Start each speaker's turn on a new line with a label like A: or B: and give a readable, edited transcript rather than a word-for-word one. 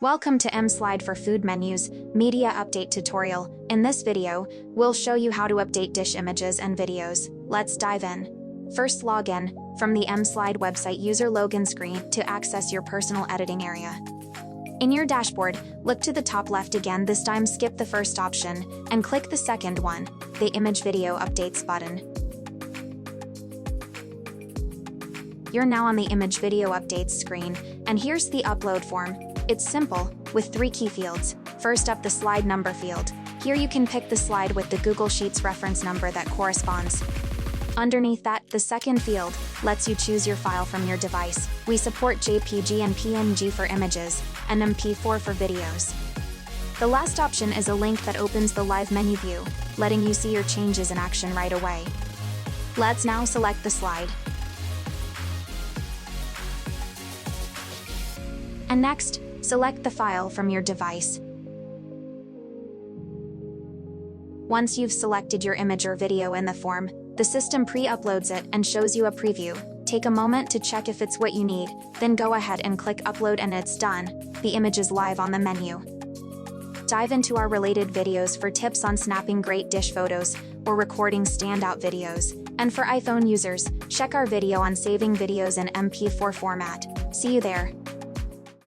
A: Welcome to MSlide for Food Menus Media Update Tutorial. In this video, we'll show you how to update dish images and videos. Let's dive in. First, log in from the MSlide website. User login screen to access your personal editing area. In your dashboard, look to the top left again. This time skip the first option and click the second one, the Image Video Updates button. You're now on the Image Video Updates screen, and here's the upload form. It's simple, with 3 key fields. First up, the slide number field. Here you can pick the slide with the Google Sheets reference number that corresponds. Underneath that, the second field lets you choose your file from your device. We support JPG and PNG for images, and MP4 for videos. The last option is a link that opens the live menu view, letting you see your changes in action right away. Let's now select the slide. And next, select the file from your device. Once you've selected your image or video in the form, the system pre-uploads it and shows you a preview. Take a moment to check if it's what you need, then go ahead and click upload and it's done. The image is live on the menu. Dive into our related videos for tips on snapping great dish photos or recording standout videos. And for iPhone users, check our video on saving videos in MP4 format. See you there.